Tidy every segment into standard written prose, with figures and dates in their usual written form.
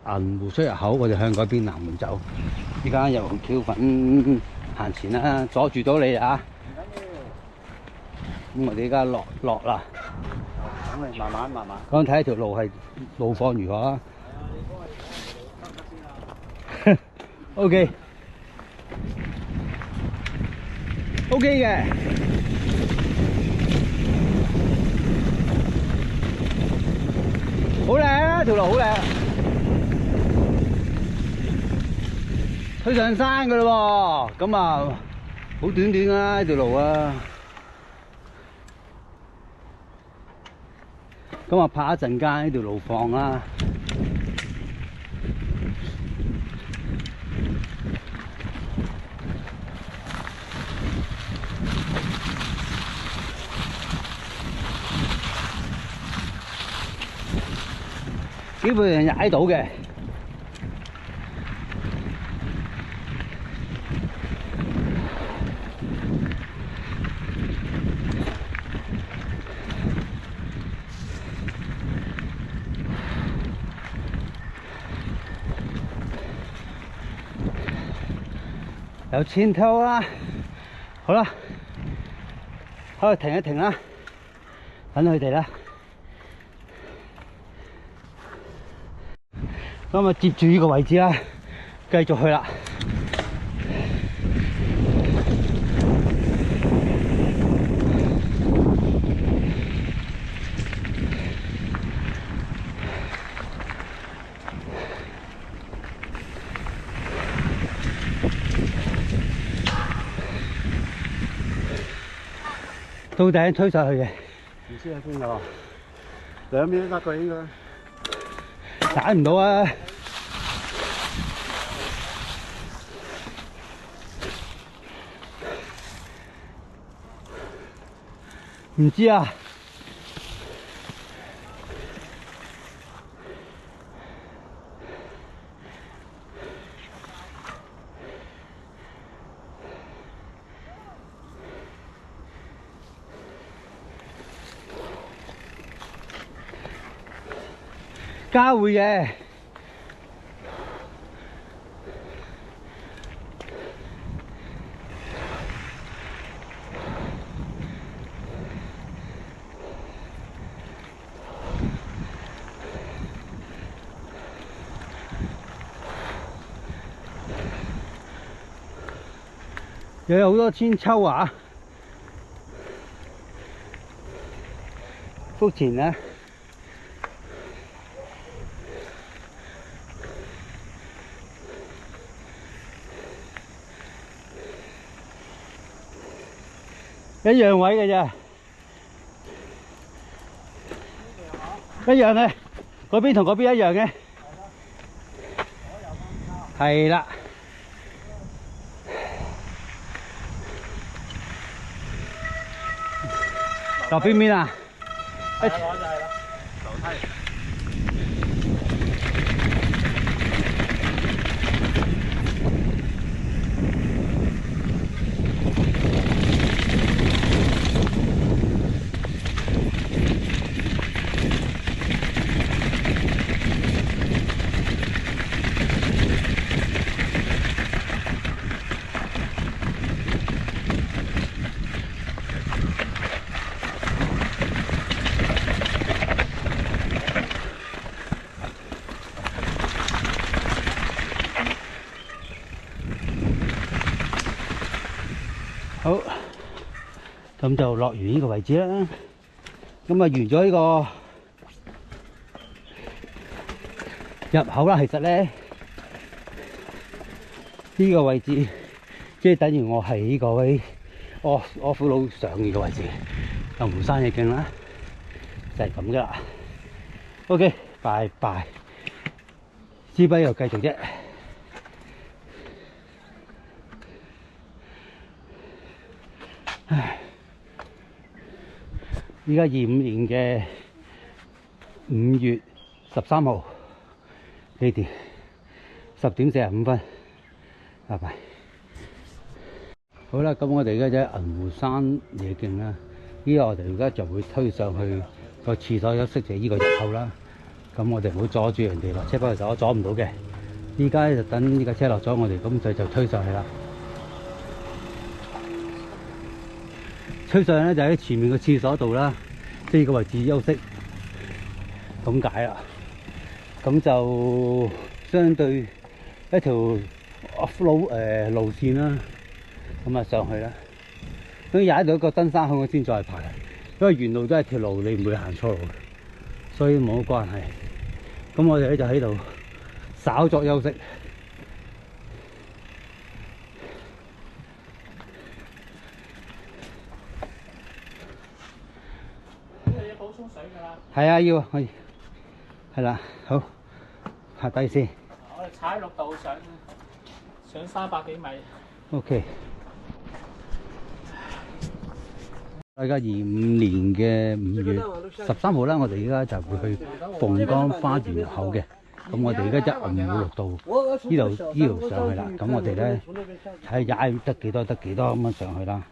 銀湖出入口，我哋向嗰邊南門走。依家由橋粉行前啦，阻住到你啊！咁我哋依家落啦。咁你慢慢。講睇下條路係路況如何啊？OK 嘅。好靚啊！條路好靚，去上山噶咯喎，咁啊好短短啊呢條路啊，咁啊拍一陣間呢條路況啦。基本上踩到嘅，有前頭啦。好啦，喺度停一停啦，等佢哋啦。咁啊，接住呢個位置啦，繼續去啦。到頂推上去嘅，唔知喺邊度，兩邊都得嘅應該。踩唔到啊！唔知啊，交會嘅。又有好多千秋啊！福田啊，一樣位嘅啫，一樣嘅，嗰邊同嗰邊一樣嘅，係啦。落邊邊啊？攞就係啦，樓梯。好，咁就落完呢個位置啦。咁啊，完咗呢個入口啦。其實咧，呢個位置即係等於我係呢個位柯夫路上呢個位置，龍湖山嘅徑啦，就係咁噶啦。OK，拜拜。支筆又繼續啫。唉，依家25年嘅5月13號，幾點？10點45分。拜拜。好啦，咁我哋而家就喺銀湖山野徑啦。呢個我哋而家就會推上去個廁所休息就係呢個入口啦。咁我哋唔好阻住人哋落車，不過就阻唔到嘅。依家就等呢架車落咗，我哋咁就推上去啦。推上去咧就喺前面個廁所度啦，即係呢個位置休息，咁解啦。咁就相對一條 off road 路線啦，咁啊上去啦。咁踩到一個登山口我先再爬，因為沿路都係條路，你唔會行錯路，所以冇關係。咁我哋咧就喺度稍作休息。你要補充水㗎啦。係啊，要可以。係啦，好，拍低先。我哋踩綠道上300幾米。OK。大家25年嘅5月13號啦，我哋而家就會去鳳崗花園口嘅。咁我哋而家一唔會落到呢度上去啦。咁我哋咧睇踩得幾多得幾多咁樣上去啦。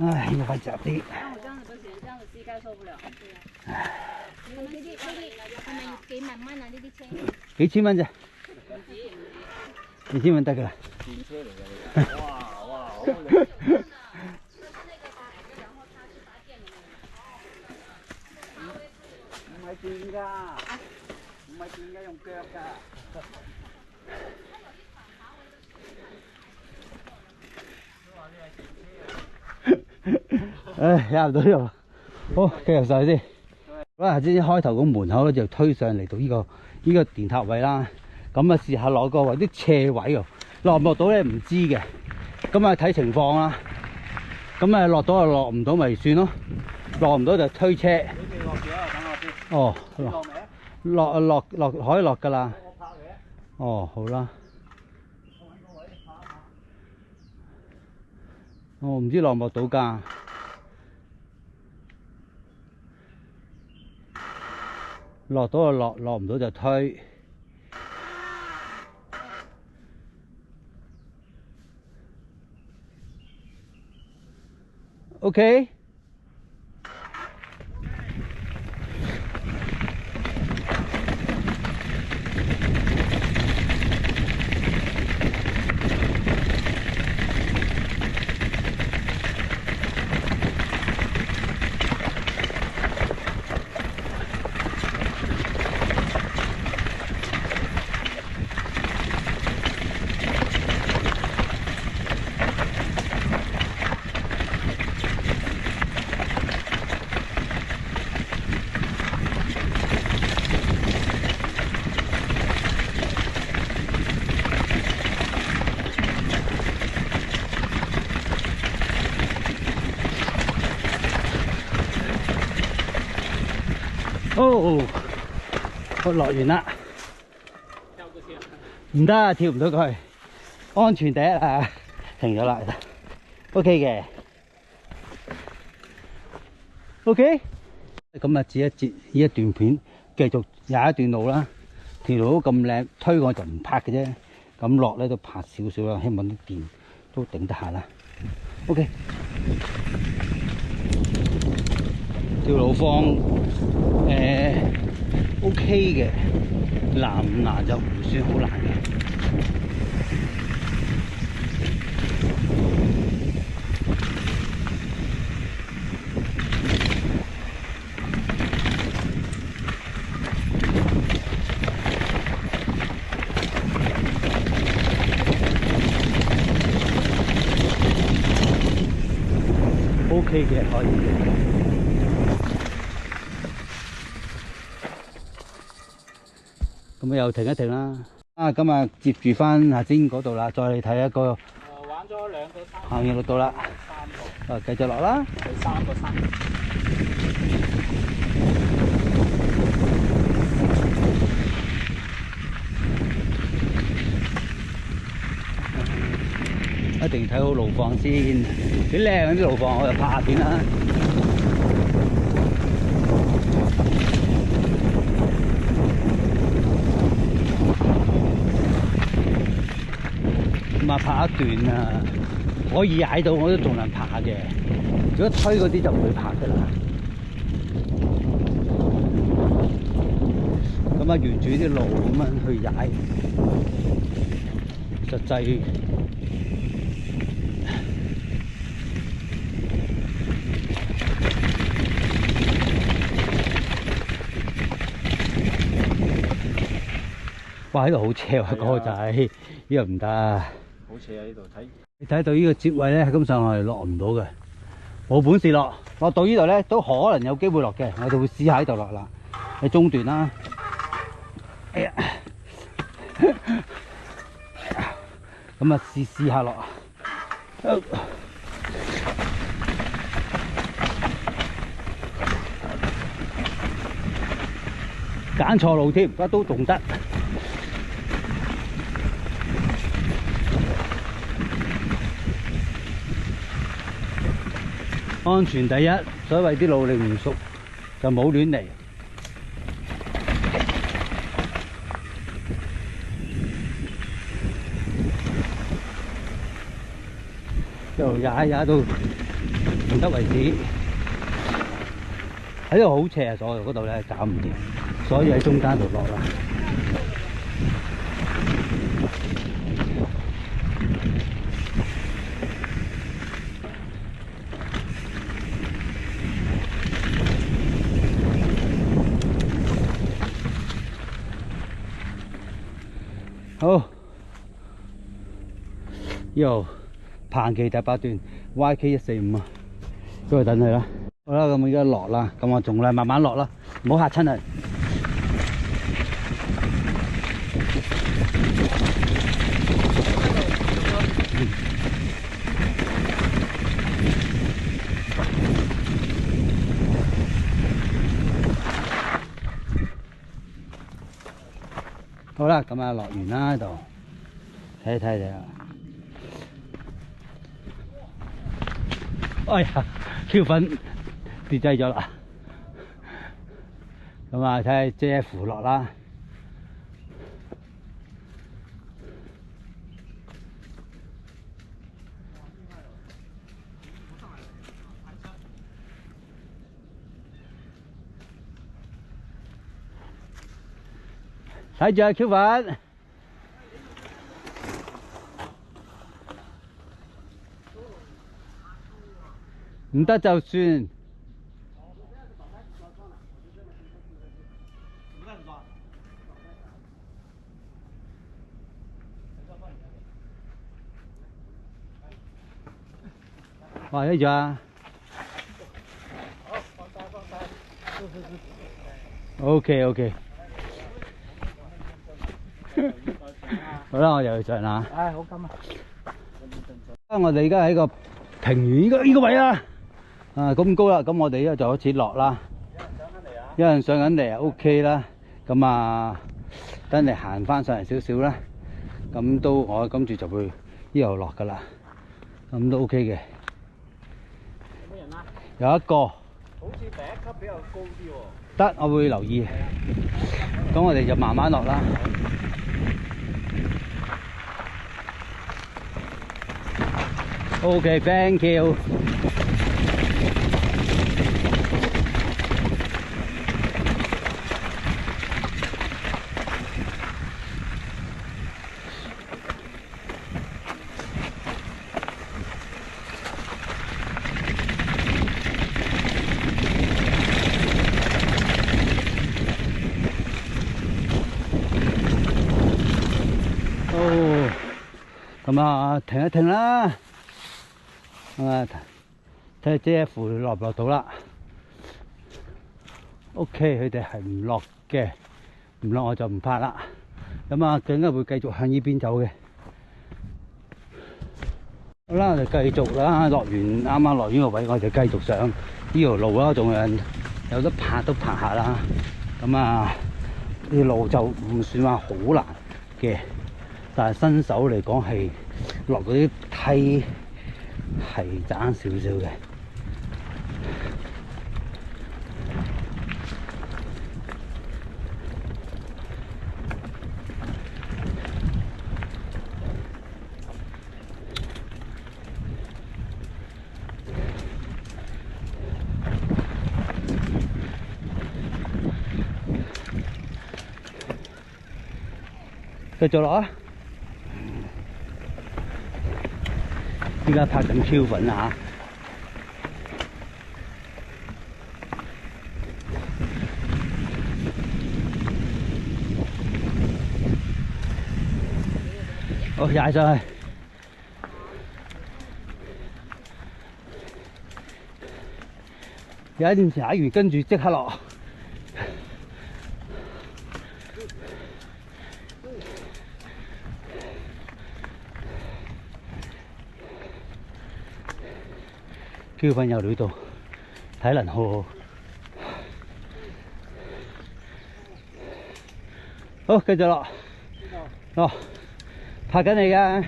唉，要快集啲。我這樣子不行，這樣子膝蓋受不了。對呀。呢啲係咪幾萬蚊啊？呢啲車？幾千蚊啫。2千蚊得㗎啦。電車嚟㗎，哇哇，好靚！唔係電㗎，唔係電㗎，用腳㗎。唉，入唔到呢度，好，繼續上去先。哇！即係開頭個門口咧就推上嚟到呢個電塔位啦。咁啊試下攞個位啲斜位喎，落唔落到咧唔知嘅。咁啊睇情況啦。咁啊落到就落唔到咪算咯，落唔到就推車。你哋落住啊，等我先。哦，落可以落㗎啦。我拍嘅。哦，好啦。我揾個位拍一拍。我唔知落唔落到㗎。落到就落，落唔到就推。OK。哦，我落完啦，唔得，跳唔到佢，安全第一啊，停咗啦 ，OK 嘅 ，OK， 咁啊截一截呢一段片，繼續踩一段路啦，條路都咁靚，推我就唔拍嘅啫，咁落咧都拍少少啦，希望啲電都頂得下啦 ，OK。條路況OK 嘅，難唔難就唔算好難嘅。OK 嘅，可以嘅。咁又停一停啦。咁啊接住翻下先嗰度啦，再嚟睇一個。玩咗2到3個。行完落到啦。3個。繼續落啦。第3個山。一定睇好路況先，幾靚啲路況，我就拍下片啦。咁啊拍一段啊，可以踩到我都仲能爬嘅。如果推嗰啲就唔會爬噶啦。咁啊沿住啲路咁樣去踩，實際哇！喺度好斜啊，哥仔，呢個唔得。好斜啊！呢度睇。你睇到呢個接位咧，根本上我係落唔到嘅，冇本事落。落到呢度咧，都可能有機會落嘅，我哋會試下喺度落啦。喺中段啦。哎呀，咁啊試下落。揀錯路添，而家都仲得。安全第一，所謂啲路你唔熟就冇亂嚟。一路踩到唔得為止，喺度好斜啊！所以嗰度咧搞唔掂，所以喺中間度落啦。好，呢度棚期第8段 YK145啊，嗰度等佢啦。好啦，咁而家落啦，咁我仲嚟慢慢落啦，唔好嚇親佢。好啦，咁啊落完啦喺度，睇睇。哎呀 ，Q 粉跌低咗啦。咁啊睇下 JF 落啦。睇住啊 Q 粉。唔得就算。哇！呢隻啊。OK。好啦，我又去上啦。唉，好金啊！我哋而家喺個平原呢個位啊。咁高啦，咁我哋而家就開始落啦。有人上緊嚟啊 ，OK 啦。咁啊，等你行翻上嚟少少啦。咁都我跟住就會呢度落噶啦。咁都 OK 嘅。有咩人啊？有一個。好似第一級比較高啲喎。得，我會留意。咁我哋就慢慢落啦。OK，thank you。咁啊，停一停啦。睇下 JF 落唔落到啦。OK， 佢哋係唔落嘅，唔落我就唔拍啦。咁啊，應該會繼續向呢邊走嘅。好啦，我哋繼續啦。落完啱啱落呢個位，我哋繼續上呢條路啦。仲有得拍都拍下啦。咁啊，呢條路就唔算話好難嘅。但係新手嚟講係落嗰啲梯係爭少少嘅。繼續落啊！依家拍緊 Q 粉啊！好，踩上去。有一陣踩完，跟住即刻落。Q 粉有料到，體能好好。好，繼續落。落，拍緊你㗎。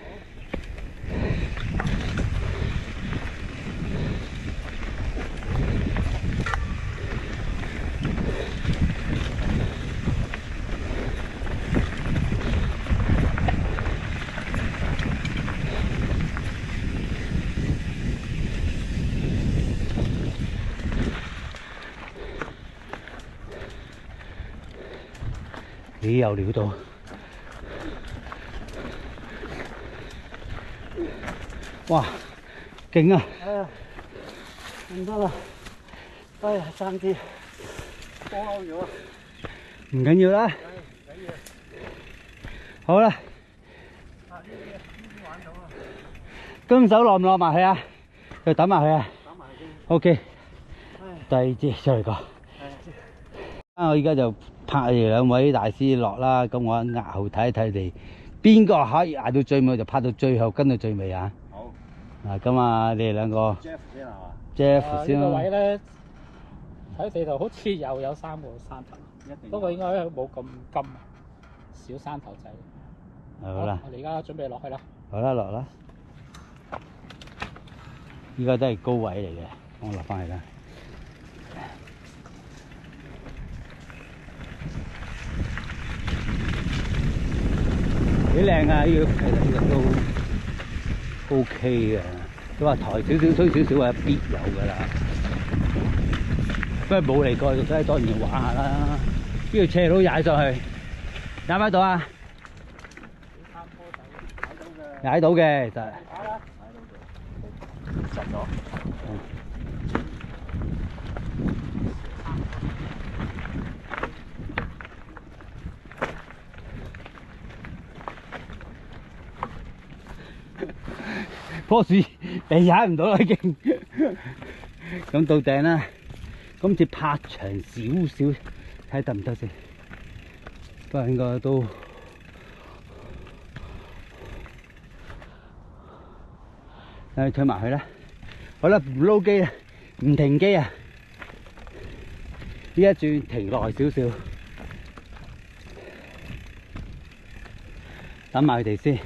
幾有料到，哇，勁啊！哎呀，唔得啦！哎呀，爭啲波勾咗。唔緊要啦，好啦，跟手落唔落埋去啊？就等埋去啊？等埋先。OK， 第二節再嚟講。我而家就拍你兩位大師落啦，咁我押後睇一睇你邊個可以捱到最尾，就拍到最後跟到最尾啊！好。咁啊，你哋兩個 Jeff 先係嘛 ？Jeff 先呢個啦。位咧，睇地圖好似又有3個山頭，不過應該冇咁金，小山頭仔。好啦，我哋而家準備落去啦。好啦，落啦。依家都係高位嚟嘅，我落翻去啦。幾靚啊！呢個其實呢個都 OK 嘅，都話抬少少推少少啊，必有㗎啦。不過冇嚟過，真係當然要玩下啦。呢條斜路踩上去，踩唔踩到啊？踩到嘅，其實。實咗。棵樹你踩唔到啦，已經。咁到頂啦，今次拍長少少，睇得唔得先？不過應該都推埋去啦。好啦，唔撈機啊，唔停機啊，呢一轉停耐少少，等埋佢哋先。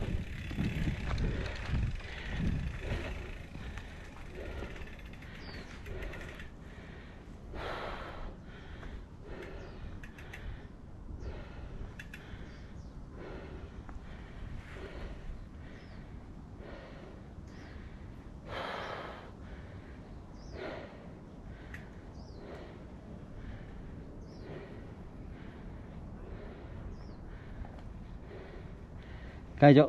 繼續。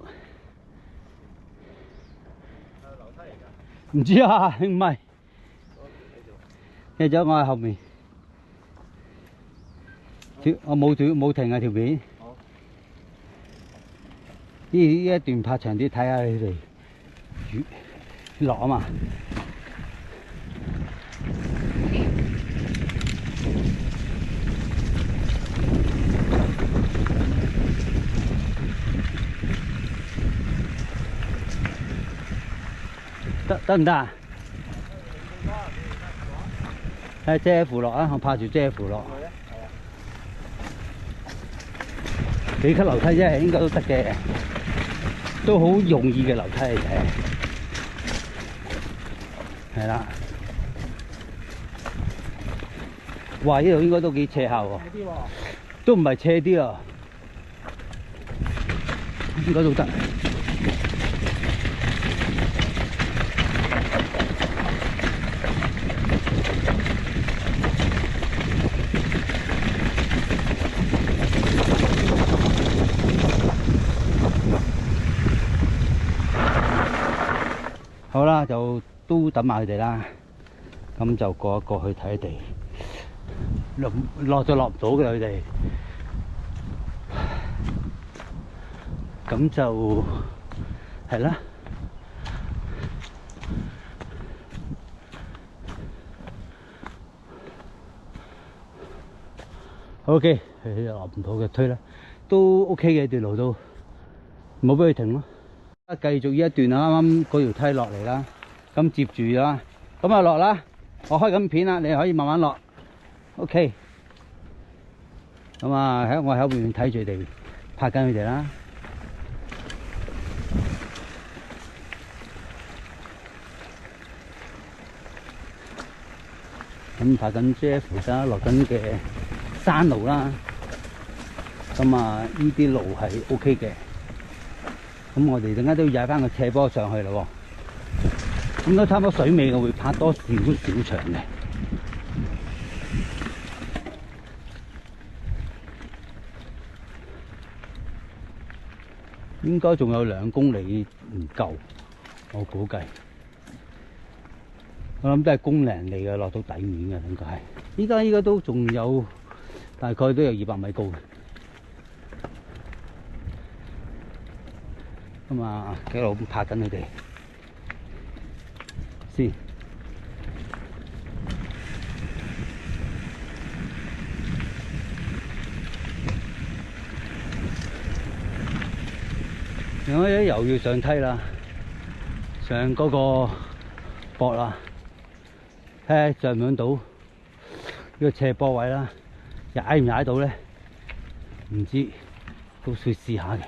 唔知啊，唔係。繼續，我喺後面。我冇停啊條片。呢一段拍長啲，睇下你哋落啊嘛。得唔得啊？睇遮扶落啊！我拍住遮扶落。幾級樓梯啫，應該都得嘅，都好容易嘅樓梯嚟嘅。係啦。哇！呢度應該都幾斜下喎。都唔係斜啲啊，應該都得。好啦，就都等埋佢哋啦。咁就過一過去睇佢哋，落就落唔到嘅佢哋。咁就係啦。OK， 佢落唔到嘅推啦，都 OK 嘅段路都，唔好俾佢停咯。繼續呢一段啱啱嗰條梯落嚟啦，咁接住啦，咁啊落啦。我開緊片啦，你可以慢慢落。OK， 咁啊我喺後面睇住佢哋拍緊佢哋啦。咁拍緊 Jeff 而家落緊嘅山路啦。咁啊呢啲路係 OK 嘅。咁我哋陣間都要踩翻個斜坡上去咯。咁都差唔多水尾，我會拍多少少長嘅。應該仲有2公里唔夠，我估計。我諗都係公零里嘅，落到底面嘅應該係。依家都仲有大概都有200米高嘅。咁啊，幾路拍緊佢哋先。我又要上梯啦，上嗰個坡啦，睇下上唔上到呢個斜坡位啦，踩唔踩到咧？唔知，都會試下嘅。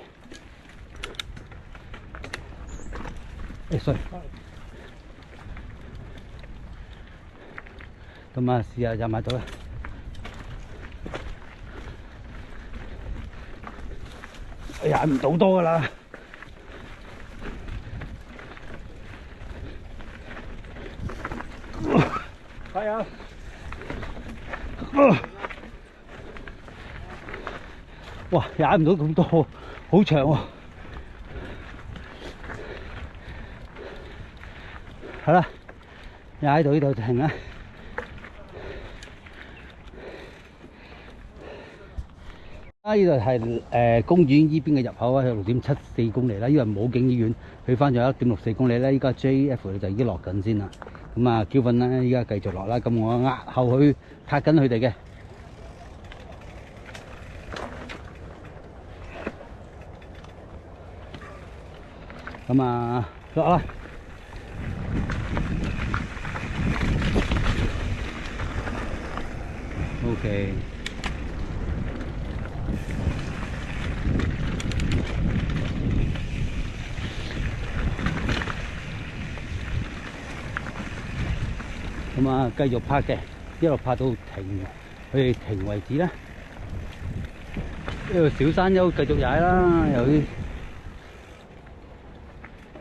sorry， 咁啊，試下踩埋到啦。踩唔到多噶啦。加油！哇，踩唔到咁多，好長喎。好啦，踩到呢度就停啦。呢度係公園依邊嘅入口啊，有6.74公里啦。呢度係武警醫院，去翻咗1.64公里咧。依家 JF 就已經落緊先啦。咁啊，Kelvin 咧依家繼續落啦。咁我壓後去拍緊佢哋嘅。咁啊，落啦。OK。咁啊，繼續拍嘅，一路拍到停，佢哋停為止啦。呢個小山丘繼續踩啦，由於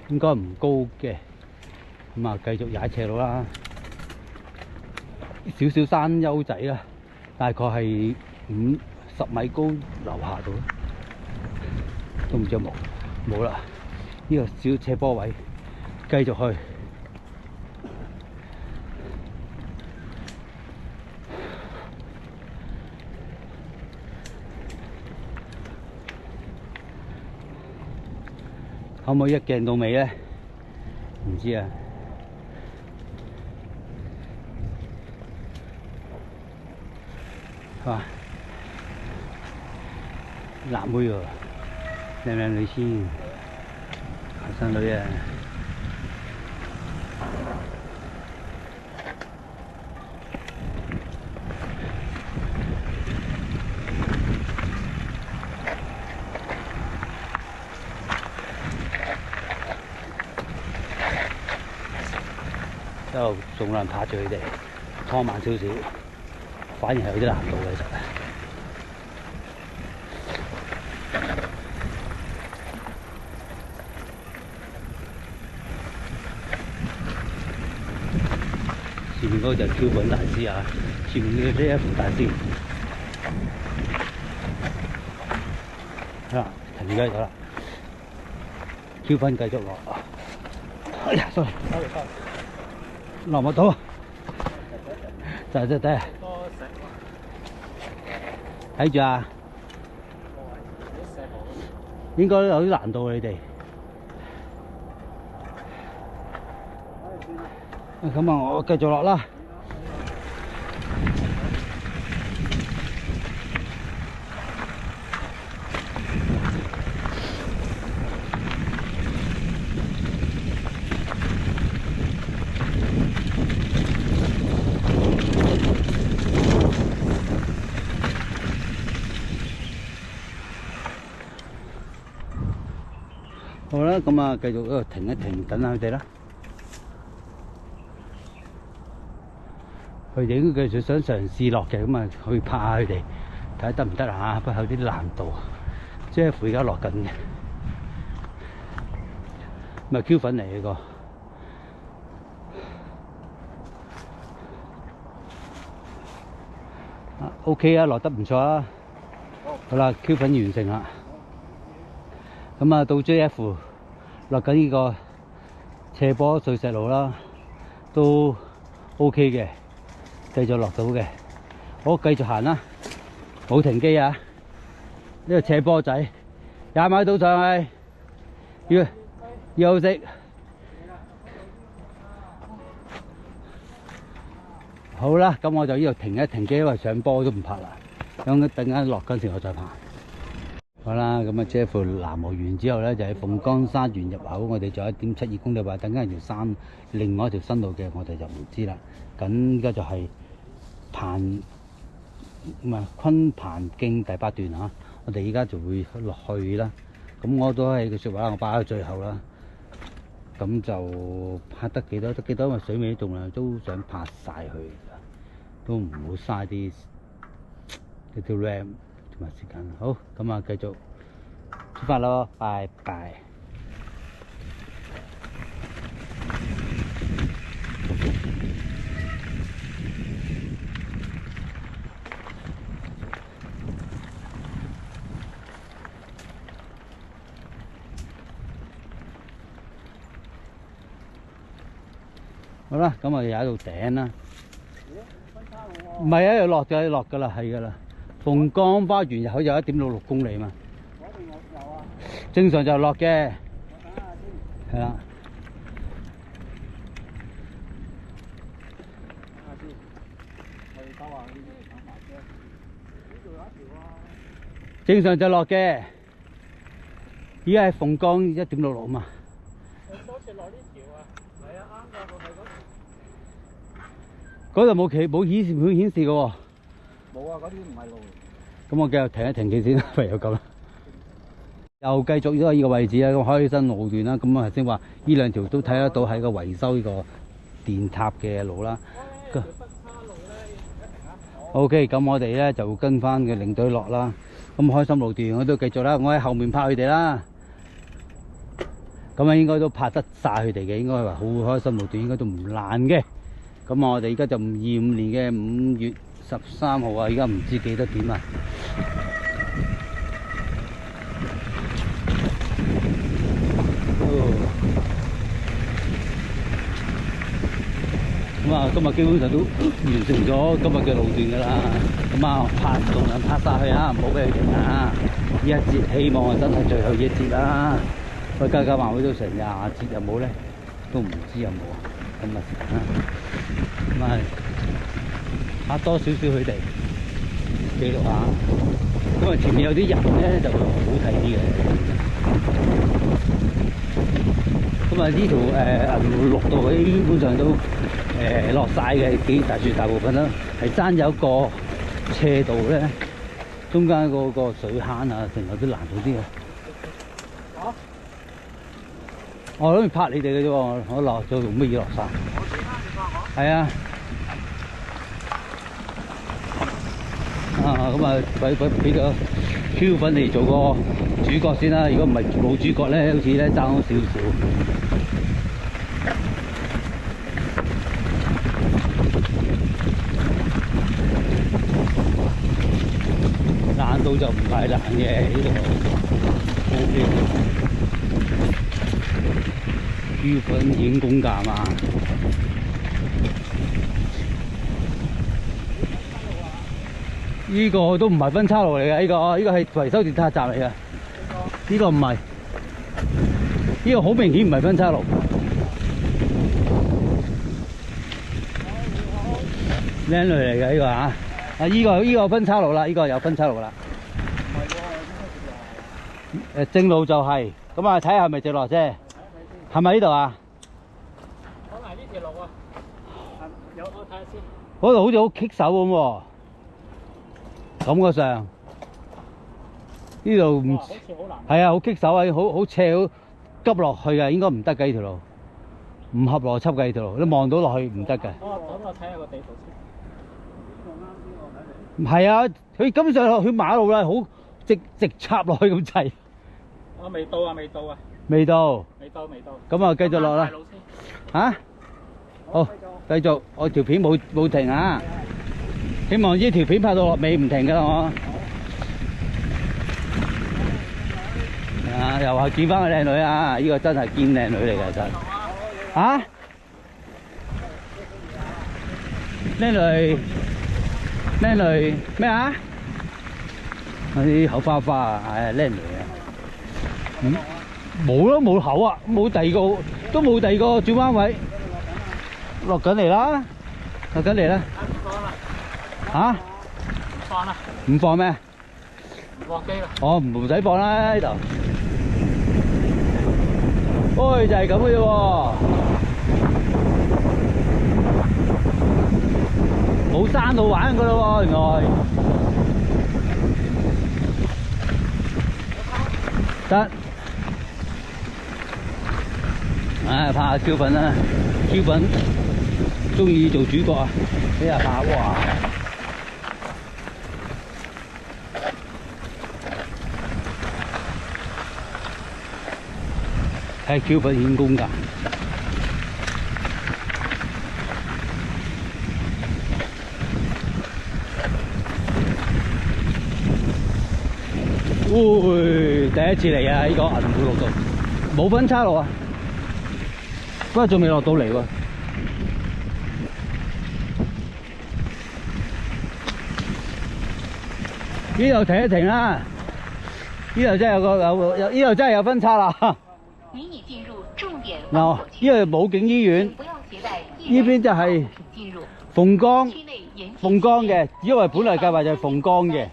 應該唔高嘅，咁啊繼續踩斜路啦。少少山丘仔啦，大概係50米高樓下度，都唔知有冇啦。呢個小斜坡位，繼續去。可唔可以一鏡到尾咧？唔知啊。哇！辣妹喎，靚唔靚女先？後生女啊！之後仲有人拍住佢哋，拖慢少少，反而係有啲難度嘅其實。前面嗰個就係Kelvin大師啊，前面嘅 JF 大師。係啦，停咗喺度啦。Kelvin繼續落。哎呀，sorry， sorry，落唔到啊！就係睇多石睇住啊！啲石頭。應該有啲難度你哋。咁啊，我繼續落啦。好啦，咁啊，繼續喺度停一停，等下佢哋啦。佢哋應該繼續想嘗試落嘅，咁啊去拍下佢哋，睇下得唔得啊？不過有啲難度。Jeff而家落緊嘅，咪 Q 粉嚟嘅個。OK 啊，落得唔錯啊。好啦 ，Q 粉完成啦。咁啊，到 JF 落緊呢個斜坡碎石路啦，都 OK 嘅，繼續落到嘅。好，繼續行啦，冇停機啊！呢個斜坡仔，20米到上去，要休息。好啦，咁我就呢度停一停機，因為上坡都唔拍啦。咁等間落嗰時我再拍。好啦，咁啊 Jeff 南無完之後咧，就喺鳳崗山園入口，我哋仲有1.72公里話，等間有條山，另外一條新路嘅，我哋就唔知啦。咁而家就係昆棚徑第8段嚇，我哋而家就會落去啦。咁我都係句説話，我擺喺最後啦。咁就拍得幾多得幾多，因為水尾仲量都想拍晒佢，都唔好嘥啲RAM。同埋時間，好，咁啊，繼續出發咯，拜拜。好啦，咁我哋踩到頂啦。唔係啊，又落就落㗎啦，係㗎啦。鳳崗花園入口有1.66公里嘛，正常就落嘅，係啦。正常就落嘅，依家係鳳崗1.66嘛。多次落呢條啊，係啊，啱㗎，我係嗰度冇顯示嘅喎。冇啊，嗰啲唔係路。咁我繼續停一停佢先，唯有咁啦。又繼續呢個位置啦，咁開新路段啦。咁啊頭先話呢兩條都睇得到係個維修呢個電塔嘅路啦。OK， 咁我哋咧就跟翻嘅領隊落啦。咁開心路段我都繼續啦，我喺後面拍佢哋啦。咁啊應該都拍得晒佢哋嘅，應該話好開心路段應該都唔難嘅。咁我哋而家就2025年嘅5月13號啊，而家唔知幾多點啊。咁啊，今日基本上都完成咗今日嘅路段㗎啦。咁啊，盡量拍晒去啊，唔好俾佢停啊！呢一節希望係真係最後一節啦。喂，加埋去到成20節有冇咧？都唔知有冇啊。咁啊，咁啊，拍多少少佢哋記錄下。咁啊，前面有啲人咧就會好睇啲嘅。咁啊，呢條綠道基本上都落晒嘅，絕大部分啦，係爭有一個斜道咧，中間嗰個水坑啊，成有啲難度啲嘅。我諗住拍你哋嘅啫喎，我落咗用乜嘢落晒？係啊。咁啊，俾個 Q 粉嚟做個主角先啦。如果唔係冇主角咧，好似咧爭少少。難度就唔係難嘅呢度 ，OK。豬粉顯公價嘛。呢個都唔係分岔路嚟嘅，呢個係維修電塔站嚟嘅。呢個唔係，呢個好明顯唔係分岔路。靚女嚟嘅呢個啊！呢個分岔路啦，呢個有分岔路啦。正路就係咁啊，睇下係咪直落啫？係咪呢度啊？可能係呢條路啊。有我睇下先。嗰度好似好棘手咁喎，感覺上呢度唔好似好難。係啊，好棘手啊，好斜，好急落去嘅，應該唔得嘅呢條路，唔合邏輯嘅呢條路，你望到落去唔得嘅。等我睇下個地圖先。唔係啊，佢根本上去馬路啦，好直插落去咁滯。我未到啊，未到啊。未到。未到，未到。咁啊，繼續落啦。嚇？好，繼續。我條片冇停啊！希望呢條片拍到落尾唔停㗎啦，我。啊，又係見翻個靚女啊！呢個真係堅靚女嚟㗎，真。嚇？靚女。靚女咩啊？嗰啲口花花啊，係靚女啊！冇咯，冇口啊，冇第二個，都冇第二個轉彎位，落緊嚟啦，落緊嚟啦！嚇？唔放啦？唔放咩？唔放機啦？哦，唔使放啦呢度。喂，就係咁嘅啫喎。冇山路玩噶咯喎，原來得，唉，拍下 Q 粉啦，Q 粉中意做主角啊，睇下拍，哇！睇 Q 粉顯公價。第一次嚟啊！呢個銀湖路道冇分岔路啊，不過仲未落到嚟喎。呢度停一停啦，呢度真係呢度真係有分岔啦。嗱，呢度武警醫院，呢邊就係鳳崗嘅，因為本來計劃就係鳳崗嘅，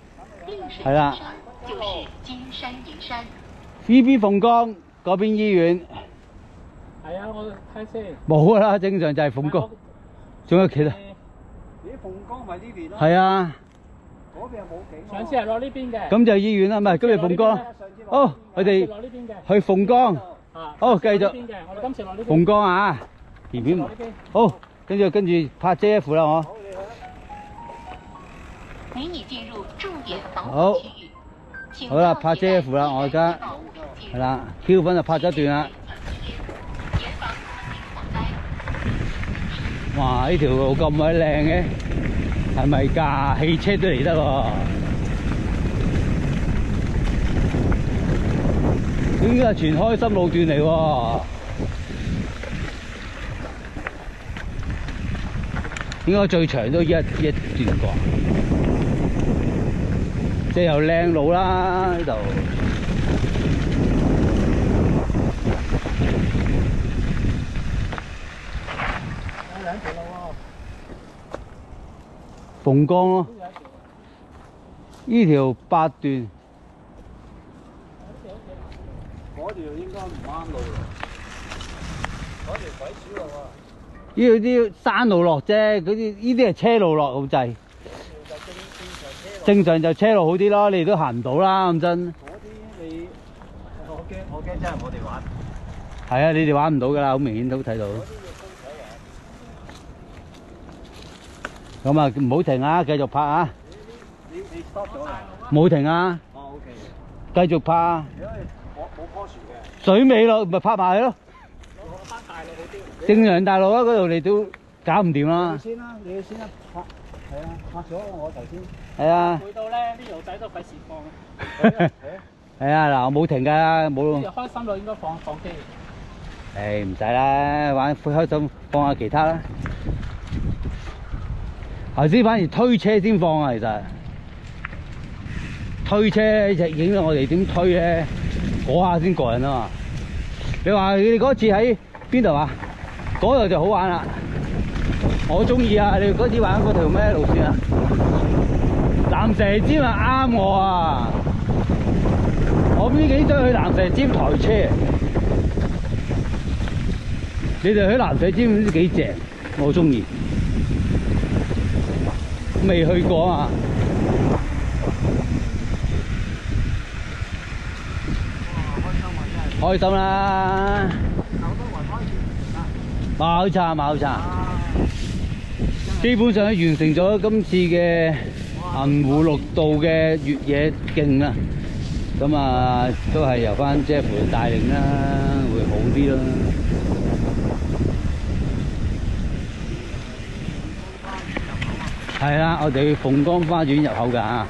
係啦。呢邊鳳崗，嗰邊醫院。係啊，我睇先。冇啦，正常就係鳳崗。仲有其他？咦，鳳崗咪呢邊咯？係啊。嗰邊係武警。上次係落呢邊嘅。咁就係醫院啦，唔係今日鳳崗。好，我哋去鳳崗。好，繼續。我哋今次落呢邊。鳳崗啊，前面。好，跟住拍 JF 啦，我。美女進入重點防好。區域。好啦，拍 JF 啦，我而家係啦 ，Q 粉就拍咗一段啦。哇！呢條路咁鬼靚嘅，係咪㗎？汽車都嚟得喎。應該係全開心路段嚟喎。應該最長都一段啩。即係又靚路啦呢度，有兩條路喎。鳳崗咯，呢條8段。嗰條應該唔啱路喎，嗰條鬼鼠路啊！呢度啲山路落啫，嗰啲呢啲係車路落咁滯。正常就車路好啲咯，你哋都行唔到啦，咁真。嗰啲你，我驚真係我哋玩。係啊，你哋玩唔到㗎啦，好明顯都睇到。咁啊，唔好停啊，繼續拍啊！你 stop 咗啦？冇停啊！哦 ，OK。繼續拍啊！因為冇棵樹嘅。水尾咯，咪拍埋咯。攞翻大路好啲。正常大路啊，嗰度你都搞唔掂啦。你先啦，你先啦，拍。係啊，拍咗我頭先。係啊。攰到咧，呢條仔都費事放。係啊，嗱，我冇停㗎，冇。呢條開心路應該放機。誒唔使啦，玩開心放下其他啦。頭先反而推車先放啊，其實推車就影到我哋點推咧，嗰下先過癮啊嘛。你話你哋嗰次喺邊度啊？嗰度就好玩啦，我中意啊！你嗰次玩嗰條咩路線啊？蚺蛇尖啊，啱我啊！我呢幾想去蚺蛇尖台車，你哋去蚺蛇尖都幾正，我中意。未去過啊！開心啦！冇錯冇錯，基本上完成咗今次嘅銀湖綠道嘅越野徑啦。咁啊，都係由翻 Jeff 帶領啦，會好啲啦。係啦，我哋去鳳崗花園入口㗎。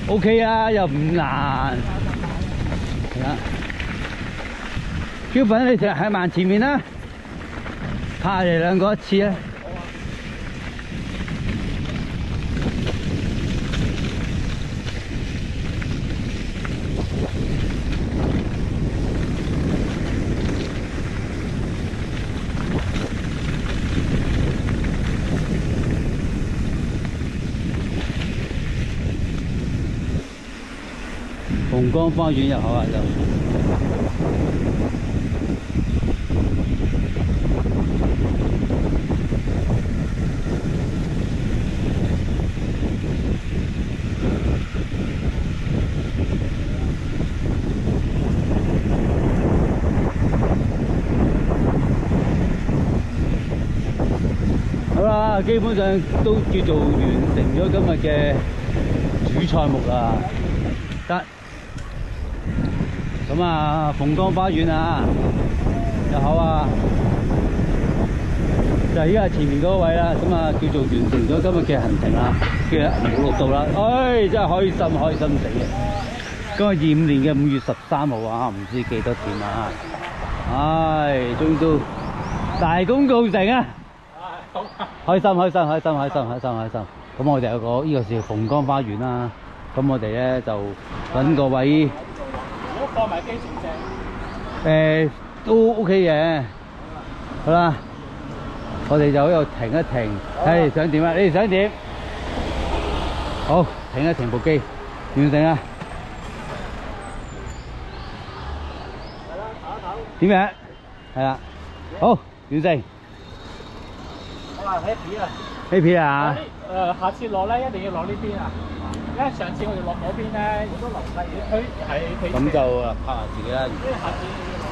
OK 啊，又唔難。係啦。標品你就喺慢前面啦，怕你哋兩個一次啊！鳳崗花園入口啊就。好啦，基本上都叫做完成咗今日嘅主賽目啦，得。咁啊，鳳崗花園啊，入口啊，就係依家前面嗰位啦。咁啊，叫做完成咗今日嘅行程啦，嘅銀湖綠道啦。唉，真係開心死啊！今日25年嘅5月13號啊，唔知幾多點啊？唉，終於都大功告成啊！開心。咁我哋有個呢個是鳳崗花園啦。咁我哋咧就揾個位，如果放埋機船正，都 OK 嘅。好啦，我哋就喺度停一停，睇想點啊？你哋想點？好，停一停部機，完成啦。點樣？係啦，好，完成。我話 happy 啊 happy 啊！下次落咧一定要落呢邊啊！因為上次我哋落嗰邊咧，都留低佢係咁就拍下自己啦。下次要落。